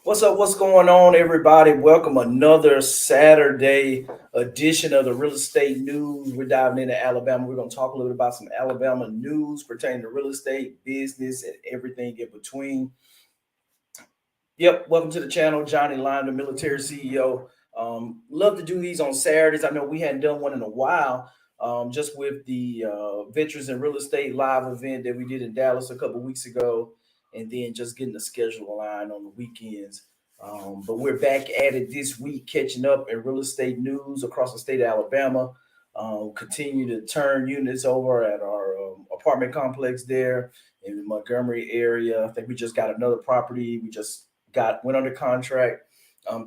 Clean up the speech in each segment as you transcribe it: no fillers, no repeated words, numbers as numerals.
What's up? What's going on, everybody? Welcome another Saturday edition of the Real Estate News. We're diving into Alabama. We're going to talk a little bit about some Alabama news pertaining to real estate, business, and everything in between. Yep, welcome to the channel, Johnny Lime, the military CEO. Love to do these on Saturdays. I know we hadn't done one in a while, just with the Veterans in Real Estate live event that we did in Dallas a couple weeks ago, and then just getting the schedule aligned on the weekends. But we're back at it this week, catching up in real estate news across the state of Alabama. Continue to turn units over at our apartment complex there in the Montgomery area. I think we just got another property. We just got went under contract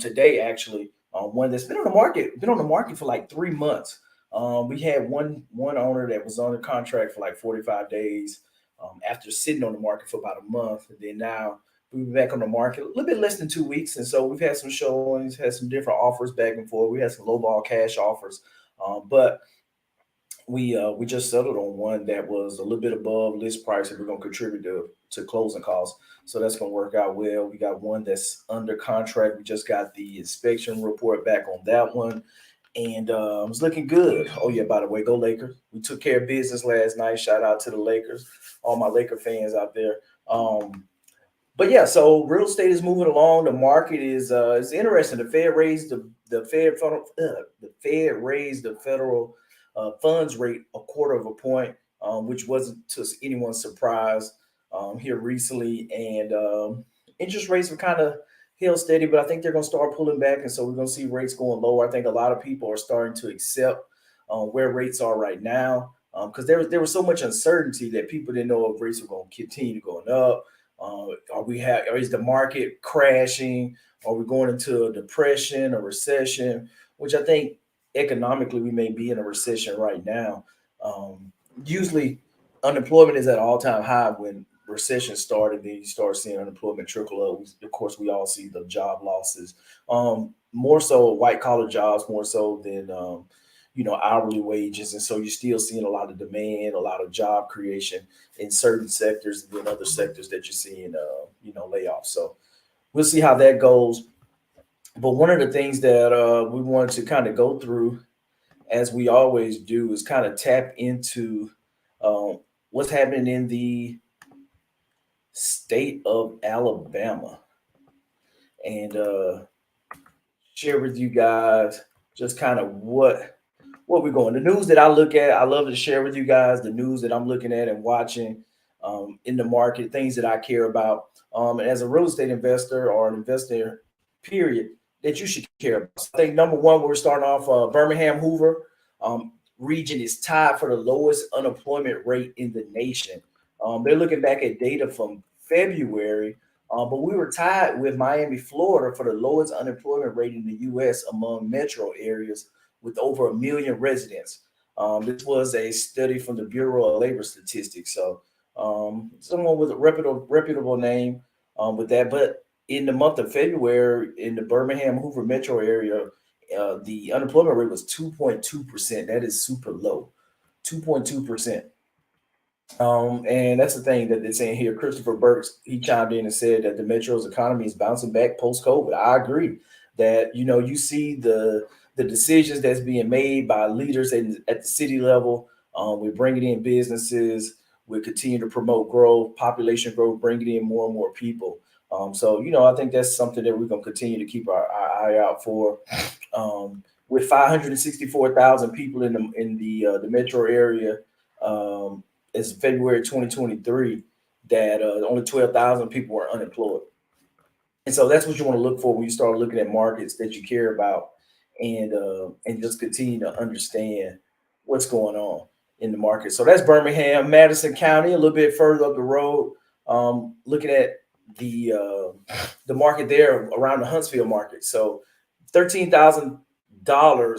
today actually. One that's been on the market for like 3 months. We had one owner that was under contract for like 45 days after sitting on the market for about a month, and then now we've been back on the market a little bit less than 2 weeks, and so we've had some showings, had some different offers back and forth. We had some lowball cash offers, but we just settled on one that was a little bit above list price, and we're gonna contribute to closing costs. So that's gonna work out well. We got one that's under contract. We just got the inspection report back on that one, and it's looking good. Oh yeah, by the way, go Lakers! We took care of business last night. Shout out to the Lakers, all my Laker fans out there. But yeah, so real estate is moving along. The market is interesting. The Fed raised the federal funds rate a quarter of a point, which wasn't to anyone's surprise here recently. And interest rates were kind of held steady, but I think they're going to start pulling back, and so we're going to see rates going lower. I think a lot of people are starting to accept where rates are right now because there was so much uncertainty that people didn't know if rates were going to continue going up. Or is the market crashing? Are we going into a depression, a recession? Which I think economically we may be in a recession right now. Usually, unemployment is at an all-time high when recession started. Then you start seeing unemployment trickle up. Of course, we all see the job losses. More so white collar jobs, more so than hourly wages, and so you're still seeing a lot of demand, a lot of job creation in certain sectors, and then other sectors that you're seeing layoffs. So we'll see how that goes. But one of the things that we wanted to kind of go through, as we always do, is kind of tap into what's happening in the state of Alabama, and share with you guys just kind of what we're going. The news that I look at, I love to share with you guys the news that I'm looking at and watching in the market, things that I care about. And as a real estate investor or an investor, period, that you should care about. So I think number one, we're starting off Birmingham Hoover region is tied for the lowest unemployment rate in the nation. They're looking back at data from February, but we were tied with Miami, Florida, for the lowest unemployment rate in the U.S. among metro areas with over a million residents. This was a study from the Bureau of Labor Statistics. So someone with a reputable name with that. But in the month of February, in the Birmingham Hoover metro area, the unemployment rate was 2.2%. That is super low, 2.2%. And that's the thing that they're saying here. Christopher Burks, he chimed in and said that the metro's economy is bouncing back post COVID. I agree that you see the decisions that's being made by leaders at the city level. We're bringing in businesses. We continue to promote growth, population growth, bringing in more and more people. So I think that's something that we're going to continue to keep our eye out for. With 564,000 people in the metro area, as of February 2023, that only 12,000 people were unemployed. And so that's what you want to look for when you start looking at markets that you care about, and just continue to understand what's going on in the market. So that's Birmingham, Madison County, a little bit further up the road. Looking at the market there around the Huntsville market. So $13,000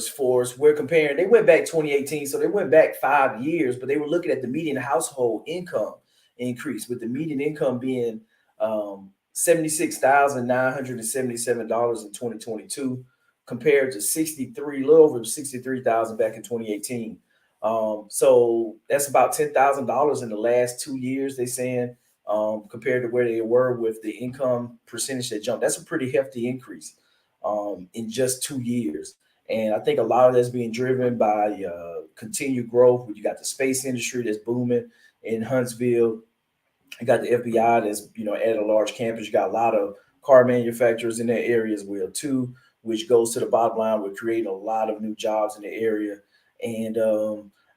for us. We're comparing. They went back 2018, so they went back 5 years, but they were looking at the median household income increase, with the median income being $76,977 in 2022, compared to 63, a little over 63,000 back in 2018. So that's about $10,000 in the last 2 years, they're saying. compared to where they were with the income percentage that jumped. That's a pretty hefty increase in just 2 years. And I think a lot of that's being driven by continued growth. You got the space industry that's booming in Huntsville. You got the FBI that's at a large campus. You got a lot of car manufacturers in that area as well too, which goes to the bottom line. We're creating a lot of new jobs in the area, and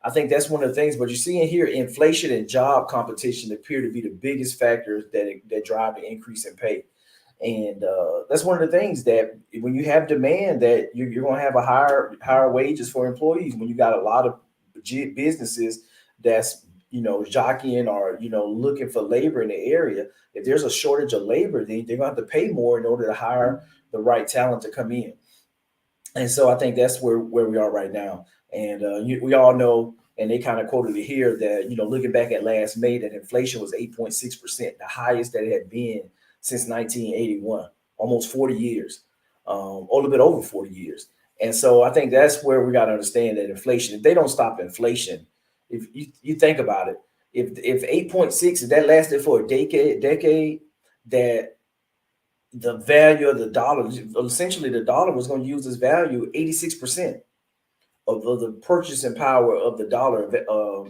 I think that's one of the things. But you're seeing here, inflation and job competition appear to be the biggest factors that drive the increase in pay. And that's one of the things that when you have demand, that you're going to have a higher wages for employees. When you got a lot of businesses that's jockeying or looking for labor in the area, if there's a shortage of labor, then they're going to have to pay more in order to hire the right talent to come in. And so I think that's where we are right now. And we all know, and they kind of quoted it here, that looking back at last May, that inflation was 8.6%, the highest that it had been since 1981, almost 40 years, a little bit over 40 years. And so I think that's where we got to understand that inflation, if they don't stop inflation, if you think about it, if 8.6, if that lasted for a decade, that the value of the dollar, essentially the dollar was going to use its value 86% of the purchasing power of the dollar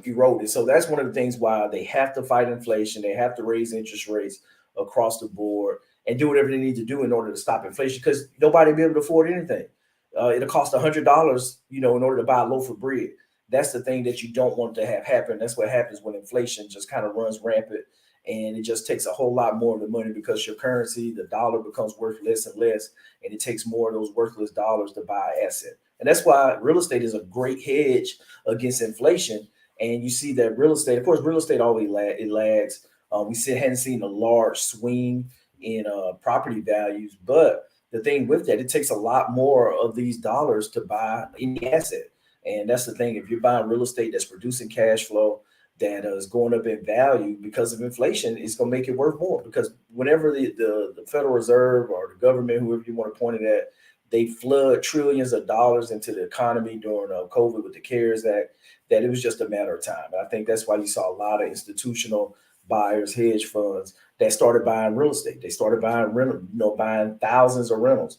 eroded. So that's one of the things why they have to fight inflation. They have to raise interest rates across the board and do whatever they need to do in order to stop inflation, because nobody will be able to afford anything. It'll cost $100, in order to buy a loaf of bread. That's the thing that you don't want to have happen. That's what happens when inflation just kind of runs rampant, and it just takes a whole lot more of the money because your currency, the dollar, becomes worth less and less, and it takes more of those worthless dollars to buy an asset. And that's why real estate is a great hedge against inflation. And you see that real estate, of course, real estate always lags. Hadn't seen a large swing in property values, but the thing with that, it takes a lot more of these dollars to buy any asset. And that's the thing. If you're buying real estate that's producing cash flow, that is going up in value because of inflation, it's going to make it worth more. Because whenever the Federal Reserve or the government, whoever you want to point it at, they flood trillions of dollars into the economy during COVID with the CARES Act, that it was just a matter of time. And I think that's why you saw a lot of institutional buyers, hedge funds, that started buying real estate. They started buying rental, buying thousands of rentals.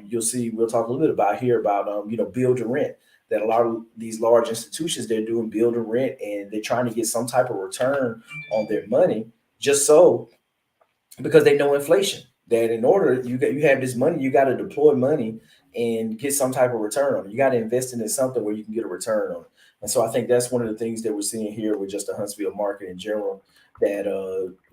You'll see, we'll talk a little bit about build to rent. That a lot of these large institutions, they're doing build to rent, and they're trying to get some type of return on their money, just so, because they know inflation, that in order you have this money, you got to deploy money and get some type of return on it. You got to invest in something where you can get a return on it. And so I think that's one of the things that we're seeing here with just the Huntsville market in general, that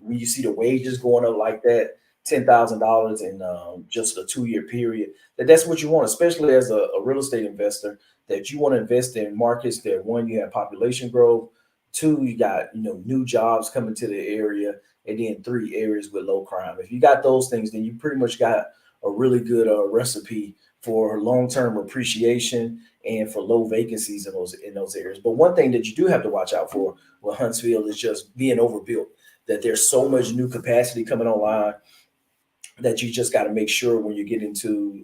when you see the wages going up like that, $10,000 in just a 2-year period, that's what you want, especially as a real estate investor, that you want to invest in markets that, one, you have population growth, two, you got new jobs coming to the area, and then three, areas with low crime. If you got those things, then you pretty much got a really good recipe for long-term appreciation and for low vacancies in those areas. But one thing that you do have to watch out for with Huntsville is just being overbuilt, that there's so much new capacity coming online that you just got to make sure when you get into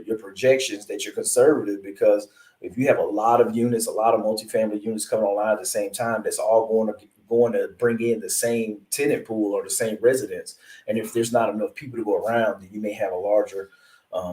your projections that you're conservative, because if you have a lot of units, a lot of multifamily units coming online at the same time, that's all going to bring in the same tenant pool or the same residents. And if there's not enough people to go around, then you may have a larger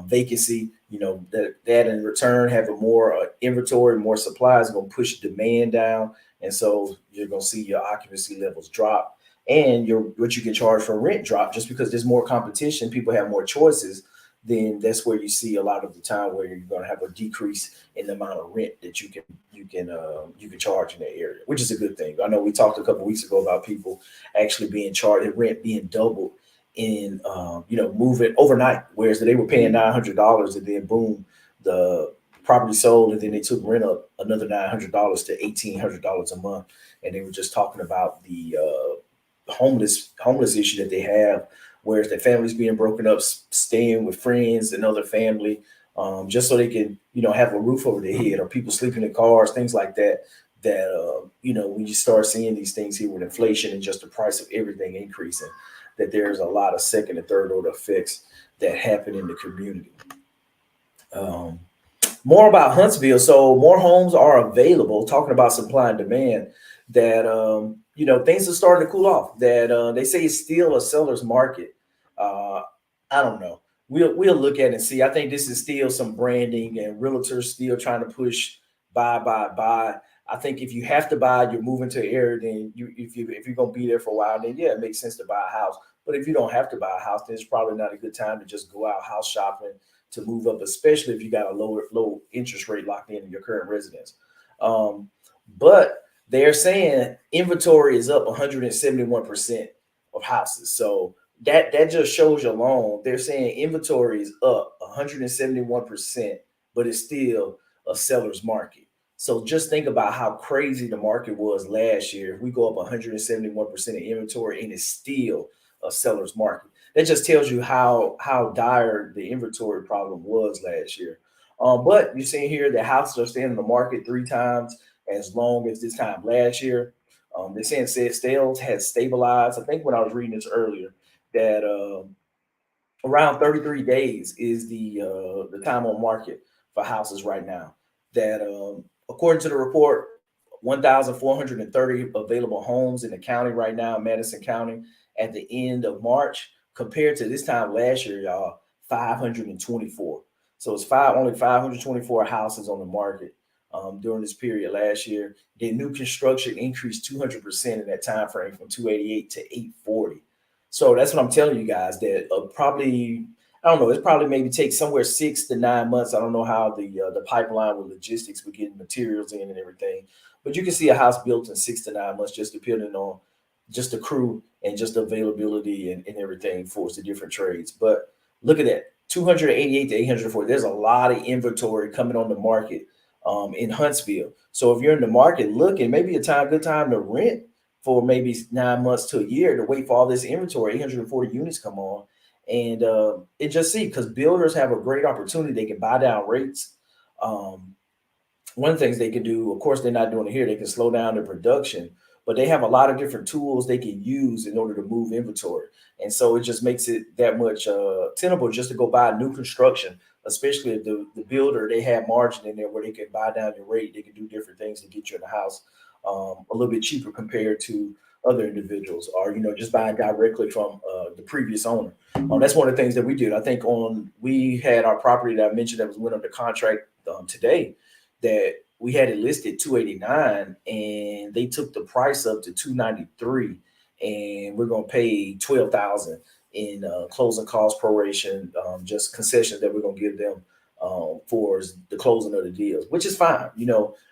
vacancy. That in return, having more inventory, more supply is going to push demand down, and so you're going to see your occupancy levels drop, and what you can charge for rent drop, just because there's more competition, people have more choices. Then that's where you see a lot of the time where you're going to have a decrease in the amount of rent that you can charge in that area, which is a good thing. I know we talked a couple of weeks ago about people actually being charged, rent being doubled in moving overnight, whereas they were paying $900, and then boom, the property sold, and then they took rent up another $900 to $1,800 a month. And they were just talking about the homeless issue that they have, whereas their families being broken up, staying with friends and other family, just so they can have a roof over their head, or people sleeping in cars, things like that. When you start seeing these things here with inflation and just the price of everything increasing, that there's a lot of second and third order effects that happen in the community. More about Huntsville. So more homes are available. Talking about supply and demand, that things are starting to cool off. That they say it's still a seller's market. Uh, I don't know. We'll look at it and see. I think this is still some branding and realtors still trying to push buy. I think if you have to buy, you're moving to an area, then if you're gonna be there for a while, then yeah, it makes sense to buy a house. But if you don't have to buy a house, then it's probably not a good time to just go out house shopping to move up, especially if you got a low interest rate locked in your current residence. But they're saying inventory is up 171% of houses. So that just shows you alone. They're saying inventory is up 171%, but it's still a seller's market. So just think about how crazy the market was last year. If we go up 171% in inventory and it's still a seller's market, that just tells you how dire the inventory problem was last year. But you're seeing here that houses are staying in the market 3 times as long as this time last year. They're saying sales has stabilized. I think when I was reading this earlier, that around 33 days is the time on market for houses right now. That according to the report, 1,430 available homes in the county right now, Madison County, at the end of March, compared to this time last year, y'all, 524. So it's only 524 houses on the market during this period last year. Then new construction increased 200% in that time frame from 288 to 840. So that's what I'm telling you guys, that probably, I don't know, it's probably maybe take somewhere 6 to 9 months. I don't know how the pipeline with logistics with getting materials in and everything, but you can see a house built in 6 to 9 months, just depending on just the crew and just availability and everything for the different trades. But look at that, 288 to 840. There's a lot of inventory coming on the market in Huntsville. So if you're in the market looking, maybe good time to rent for maybe 9 months to a year to wait for all this inventory, 840 units come on. And just see, because builders have a great opportunity. They can buy down rates. One of the things they can do, of course, they're not doing it here. They can slow down their production, but they have a lot of different tools they can use in order to move inventory. And so it just makes it that much tenable just to go buy new construction, especially if the builder, they have margin in there where they can buy down your rate. They can do different things to get you in the house a little bit cheaper compared to other individuals, or just buying directly from the previous owner. That's one of the things that we did. I think we had our property that I mentioned that was went under contract today, that we had it listed 289 and they took the price up to 293, and we're going to pay 12,000 in closing cost proration, just concessions that we're going to give them for the closing of the deals, which is fine.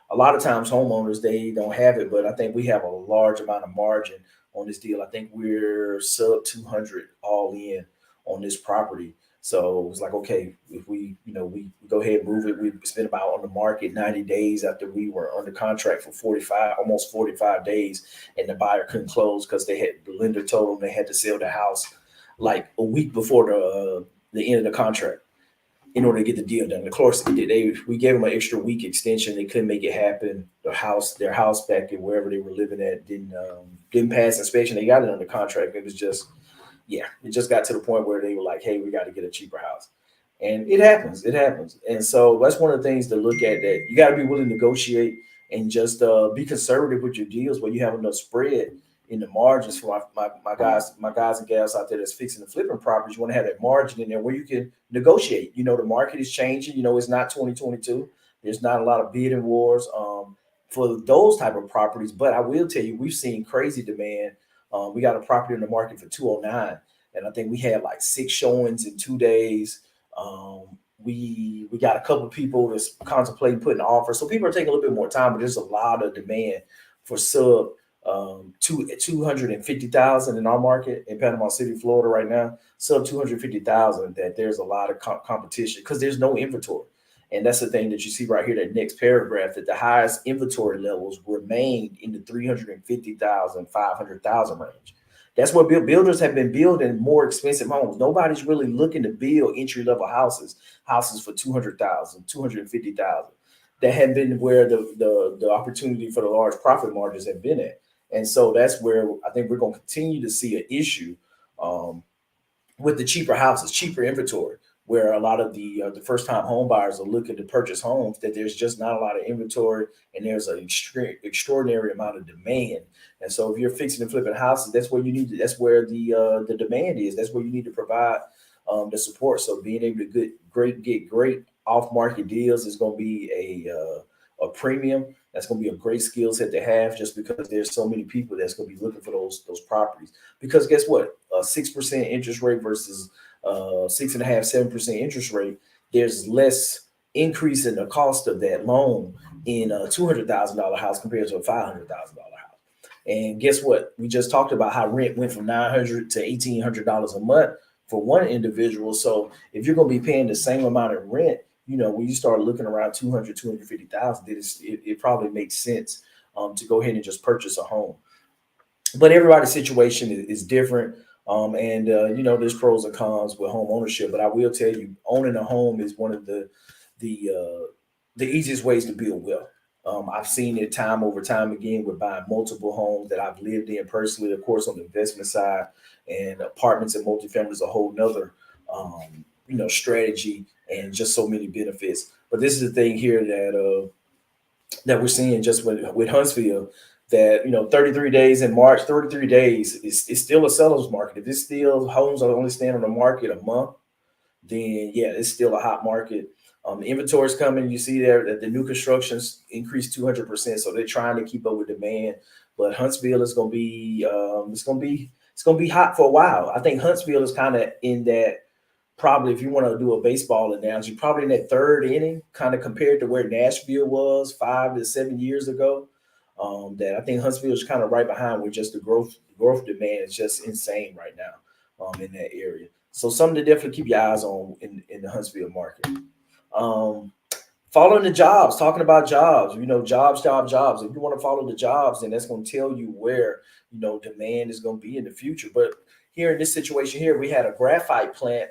A lot of times homeowners, they don't have it, but I think we have a large amount of margin on this deal. I think we're sub 200 all in on this property. So it's like, okay, if we go ahead and move it, we spent about on the market 90 days after we were under contract for almost 45 days, and the buyer couldn't close because the lender told them they had to sell the house like a week before the end of the contract in order to get the deal done. Of course, we gave them an extra week extension. They couldn't make it happen. Their house back in wherever they were living at didn't pass inspection. They got it under contract. It was just, yeah, it just got to the point where they were like, hey, we got to get a cheaper house. And it happens. And so that's one of the things to look at, that you got to be willing to negotiate and just be conservative with your deals where you have enough spread in the margins for my guys and gals out there that's fixing and flipping properties. You want to have that margin in there where you can negotiate. The market is changing. It's not 2022. There's not a lot of bidding wars for those type of properties. But I will tell you, we've seen crazy demand. We got a property in the market for 209, and I think we had like 6 showings in 2 days. We got a couple of people that's contemplating putting an offer. So people are taking a little bit more time, but there's a lot of demand for sub 250,000 in our market in Panama City, Florida right now, sub 250,000, that there's a lot of competition because there's no inventory. And that's the thing that you see right here, that next paragraph, that the highest inventory levels remained in the 350,000, 500,000 range. That's what builders have been building more expensive homes. Nobody's really looking to build entry level houses for 200,000, 250,000. That had been where the opportunity for the large profit margins have been at. And so that's where I think we're going to continue to see an issue with the cheaper houses, cheaper inventory. where a lot of the first time home buyers are looking to purchase homes, that there's just not a lot of inventory and there's an extraordinary amount of demand. And so if you're fixing and flipping houses, that's where you need to, that's where the demand is. That's where you need to provide the support. So being able to get great off market deals is going to be a premium. That's going to be a great skill set to have, just because there's so many people that's going to be looking for those properties. Because guess what? A 6% interest rate versus 6.5, 7% interest rate, there's less increase in the cost of that loan in a $200,000 house compared to a $500,000 house. And guess what? We just talked about how rent went from $900 to $1,800 a month for one individual. So if you're going to be paying the same amount of rent, when you start looking around 200, 250,000, it probably makes sense to go ahead and just purchase a home. But everybody's situation is different. There's pros and cons with home ownership. But I will tell you, owning a home is one of the easiest ways to build wealth. I've seen it time over time again with buying multiple homes that I've lived in personally, of course, on the investment side, and apartments and multifamily is a whole nother, strategy, and just so many benefits. But this is the thing here that we're seeing just with Huntsville, that 33 days in March, 33 days is still a seller's market. If it's still homes are only staying on the market a month, then yeah, it's still a hot market. Inventory is coming. You see there that the new constructions increased 200%, so they're trying to keep up with demand. But Huntsville is going to be it's going to be hot for a while. I think Huntsville is kind of in that, probably, if you want to do a baseball analogy, probably in that third inning, kind of compared to where Nashville was 5 to 7 years ago. That I think Huntsville is kind of right behind, with just the growth demand is just insane right now in that area. So something to definitely keep your eyes on in the Huntsville market. Um, Following the jobs, talking about jobs, jobs. If you want to follow the jobs, then that's going to tell you where demand is going to be in the future. But here in this situation here, we had a graphite plant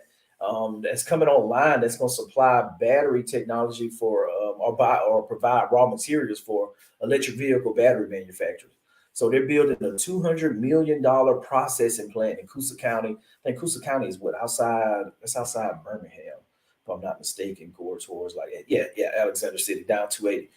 that's coming online, that's going to supply battery technology for or provide raw materials for electric vehicle battery manufacturers. So they're building a $200 million processing plant in Coosa County. I think Coosa County is what, outside? It's outside Birmingham, if I'm not mistaken, going towards like, yeah, Alexander City, down 280.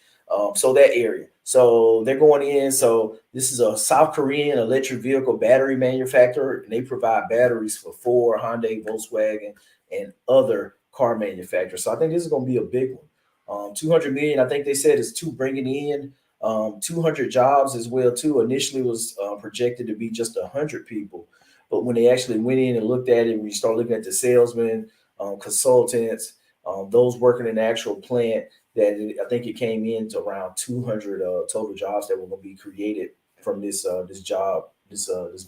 So that area. So they're going in. So this is a South Korean electric vehicle battery manufacturer, and they provide batteries for Ford, Hyundai, Volkswagen, and other car manufacturers. So I think this is going to be a big one. 200 million, I think they said, is bringing in 200 jobs as well too. Initially was projected to be just 100 people, but when they actually went in and looked at it, when you start looking at the salesmen, consultants, those working in the actual plant, I think it came in to around 200 total jobs that were going to be created from this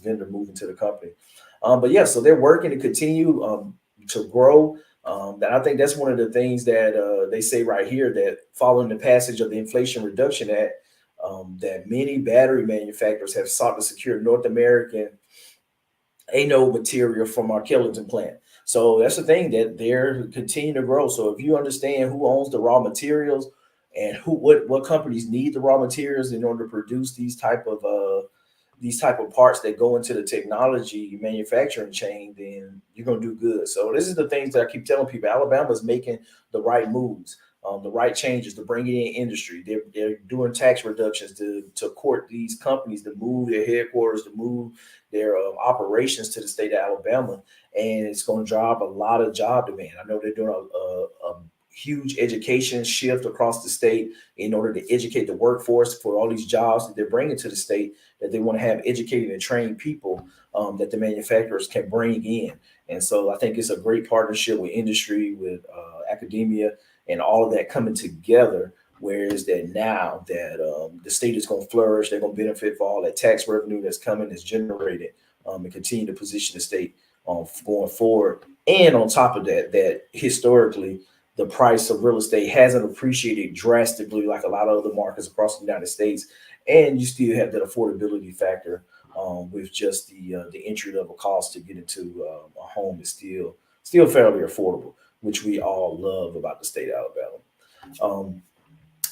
vendor moving to the company. But yeah, so they're working to continue to grow. And I think that's one of the things that they say right here, that following the passage of the Inflation Reduction Act, that many battery manufacturers have sought to secure North American anode material from our Kellyton plant. So that's the thing, that they're continuing to grow. So if you understand who owns the raw materials and what companies need the raw materials in order to produce these type of parts that go into the technology manufacturing chain, then you're going to do good. So this is the things that I keep telling people. Alabama's making the right moves, the right changes to bring it in industry. They're doing tax reductions to court these companies to move their headquarters, to move their operations to the state of Alabama. And it's going to drive a lot of job demand. I know they're doing a huge education shift across the state in order to educate the workforce for all these jobs that they're bringing to the state, that they want to have educated and trained people that the manufacturers can bring in. And so I think it's a great partnership with industry, with academia, and all of that coming together. Whereas that now that the state is going to flourish, they're going to benefit for all that tax revenue that's coming, that's generated, and continue to position the state going forward. And on top of that, that historically, the price of real estate hasn't appreciated drastically like a lot of other markets across the United States. And you still have that affordability factor with just the entry level cost to get into a home is still fairly affordable, which we all love about the state of Alabama.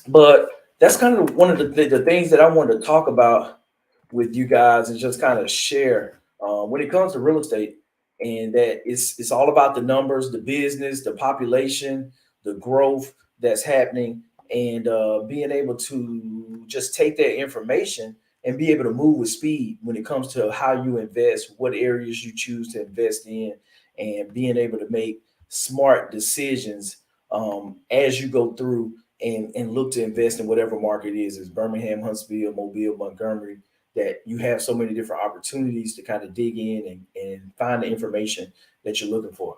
But that's kind of one of the things that I wanted to talk about with you guys, and just kind of share when it comes to real estate. and that it's all about the numbers, the business, the population, the growth that's happening, and being able to just take that information and be able to move with speed when it comes to how you invest, what areas you choose to invest in, and being able to make smart decisions as you go through and look to invest in whatever market it is Birmingham, Huntsville, Mobile, Montgomery, that you have so many different opportunities to kind of dig in and find the information that you're looking for.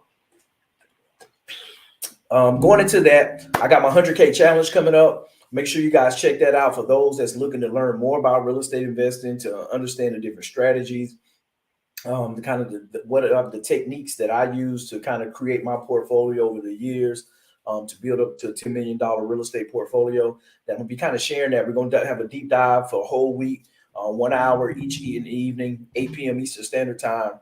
Going into that, I got my 100K challenge coming up. Make sure you guys check that out for those that's looking to learn more about real estate investing, to understand the different strategies, the kind of what are the techniques that I use to kind of create my portfolio over the years, to build up to a $10 million real estate portfolio. That will be kind of sharing that. We're going to have a deep dive for a whole week, 1 hour each in the evening, 8 p.m. Eastern Standard Time.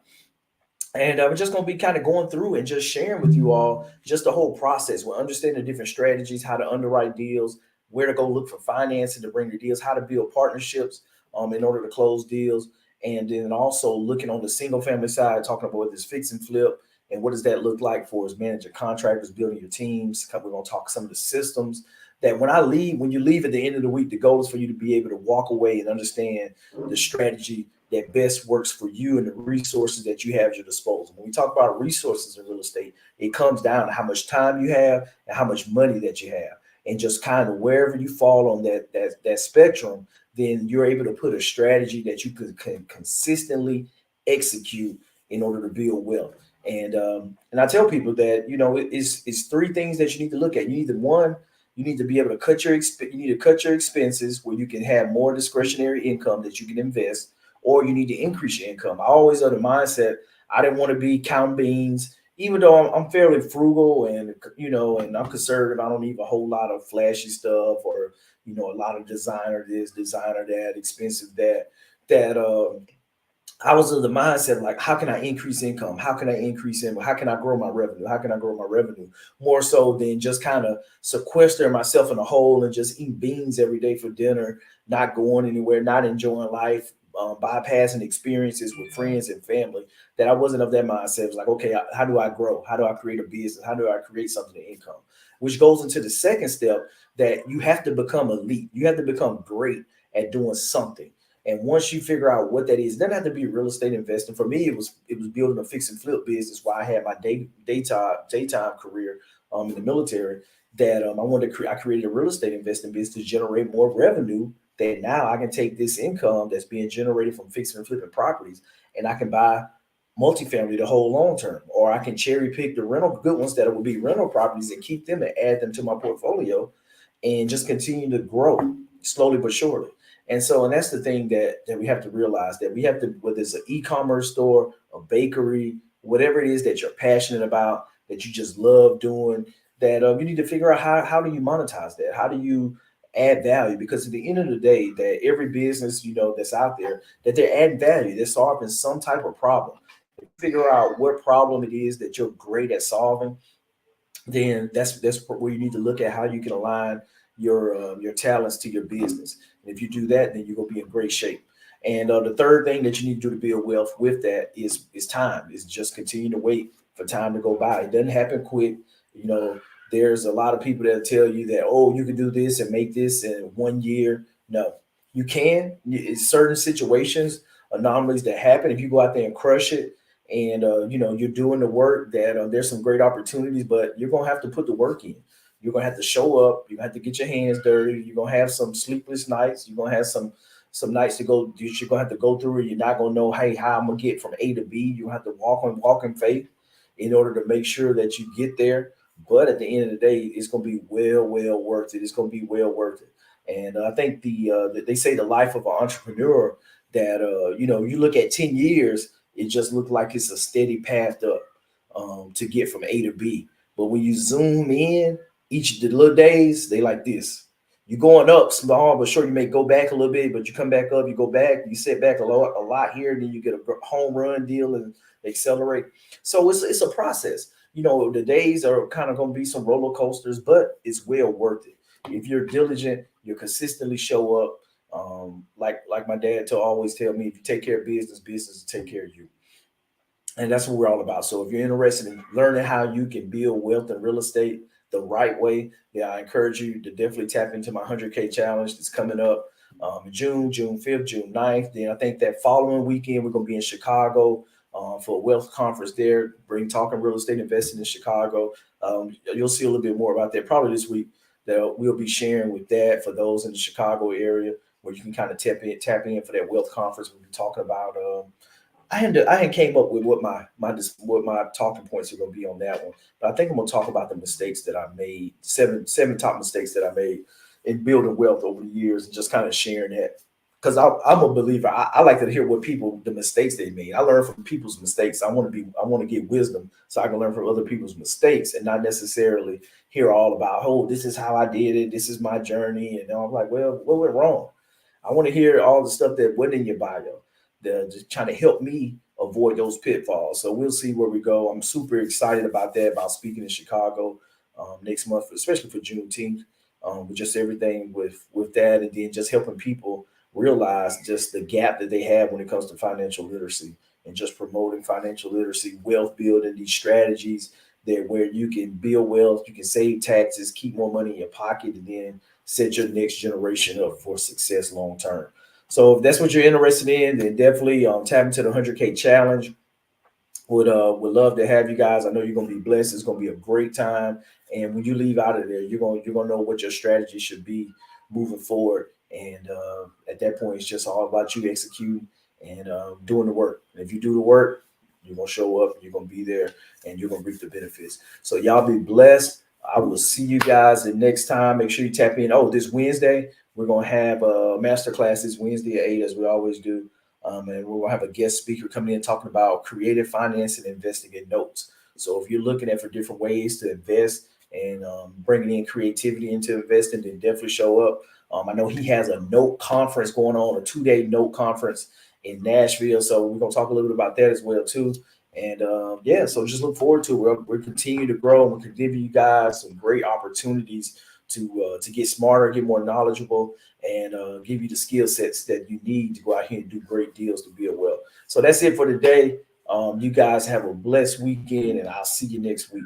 And we're just going to be kind of going through and just sharing with you all just the whole process. We'll understand the different strategies, how to underwrite deals, where to go look for financing to bring the deals, how to build partnerships in order to close deals. And then also looking on the single family side, talking about this fix and flip and what does that look like for as manager contractors, building your teams. We're going to talk some of the systems that when you leave at the end of the week, the goal is for you to be able to walk away and understand the strategy that best works for you and the resources that you have at your disposal. When we talk about resources in real estate, it comes down to how much time you have and how much money that you have. And just kind of wherever you fall on that spectrum, then you're able to put a strategy that you can consistently execute in order to build wealth. And I tell people that it's three things that you need to look at. You need to be able to you need to cut your expenses where you can have more discretionary income that you can invest, or you need to increase your income. I always had the mindset I didn't want to be counting beans, even though I'm fairly frugal and I'm conservative. I don't need a whole lot of flashy stuff or a lot of designer this, designer that, expensive that. That I was of the mindset like, how can I increase income? How can I increase income? How can I grow my revenue? How can I grow my revenue? More so than just kind of sequester myself in a hole and just eat beans every day for dinner, not going anywhere, not enjoying life, bypassing experiences with friends and family. That I wasn't of that mindset. It was like, okay, how do I grow? How do I create a business? How do I create something to income? Which goes into the second step, that you have to become elite. You have to become great at doing something. And once you figure out what that is, it doesn't have to be real estate investing. For me, it was building a fix and flip business while I had my daytime career in the military. That I created a real estate investing business to generate more revenue. That now I can take this income that's being generated from fixing and flipping properties, and I can buy multifamily to hold long term, or I can cherry pick the rental good ones that will be rental properties and keep them and add them to my portfolio, and just continue to grow slowly but surely. And that's the thing that we have to realize, that we have to, whether it's an e-commerce store, a bakery, whatever it is that you're passionate about, that you just love doing, that you need to figure out how do you monetize that? How do you add value? Because at the end of the day, that every business that's out there, that they're adding value, they're solving some type of problem. If you figure out what problem it is that you're great at solving, then that's where you need to look at how you can align your talents to your business. And if you do that, then you're gonna be in great shape. And the third thing that you need to do to build wealth with that is time. Is just continue to wait for time to go by. It doesn't happen quick. You know, there's a lot of people that tell you that, oh, you can do this and make this in 1 year. No, you can. In certain situations, anomalies that happen. If you go out there and crush it, and you're doing the work, that there's some great opportunities, but you're gonna have to put the work in. You're gonna have to show up. You're gonna have to get your hands dirty. You're gonna have some sleepless nights. You're gonna have some nights to go. You're gonna have to go through it. You're not gonna know, hey, how I'm gonna get from A to B. You have to walk in faith in order to make sure that you get there. But at the end of the day, it's gonna be well worth it. It's gonna be well worth it. And I think they say the life of an entrepreneur, that you look at 10 years, it just looked like it's a steady path up, to get from A to B. But when you zoom in, each of the little days, they like this. You're going up small, but sure, you may go back a little bit, but you come back up, you go back, you sit back a lot here, then you get a home run deal and accelerate. So it's a process. The days are kind of going to be some roller coasters, but it's well worth it. If you're diligent, you consistently show up. Like my dad to always tell me, if you take care of business, business will take care of you. And that's what we're all about. So if you're interested in learning how you can build wealth in real estate the right way, then I encourage you to definitely tap into my 100K challenge that's coming up June 5th, June 9th. Then I think that following weekend, we're going to be in Chicago for a wealth conference there, bring talking real estate investing in Chicago. You'll see a little bit more about that probably this week that we'll be sharing with that for those in the Chicago area where you can kind of tap in for that wealth conference. We'll be talking about I had came up with what my talking points are going to be on that one, but I think I'm going to talk about the mistakes that I made, seven top mistakes that I made in building wealth over the years, and just kind of sharing that because I'm a believer. I like to hear what people the mistakes they made. I learn from people's mistakes. I want to get wisdom so I can learn from other people's mistakes and not necessarily hear all about this is how I did it. This is my journey, and I'm like, well, what went wrong? I want to hear all the stuff that went in your bio. They're just trying to help me avoid those pitfalls. So we'll see where we go. I'm super excited about that, about speaking in Chicago next month, especially for Juneteenth, with just everything with that, and then just helping people realize just the gap that they have when it comes to financial literacy and just promoting financial literacy, wealth building, these strategies that where you can build wealth, you can save taxes, keep more money in your pocket, and then set your next generation up for success long term. So if that's what you're interested in, then definitely tap into the 100K challenge. Would love to have you guys. I know you're gonna be blessed. It's gonna be a great time. And when you leave out of there, you're gonna know what your strategy should be moving forward. And at that point, it's just all about you executing and doing the work. And if you do the work, you're gonna show up. You're gonna be there, and you're gonna reap the benefits. So y'all be blessed. I will see you guys the next time. Make sure you tap in. Oh, this Wednesday we're gonna have a master class this Wednesday at 8, as we always do. And we'll have a guest speaker coming in talking about creative finance and investing in notes. So if you're looking at for different ways to invest and bringing in creativity into investing, then definitely show up. I know he has a note conference going on, a 2-day note conference in Nashville. So we're gonna talk a little bit about that as well too. And yeah, so just look forward to it. We'll continue to grow, and we can give you guys some great opportunities to get smarter, get more knowledgeable, and give you the skill sets that you need to go out here and do great deals to build wealth. So that's it for today. You guys have a blessed weekend, and I'll see you next week.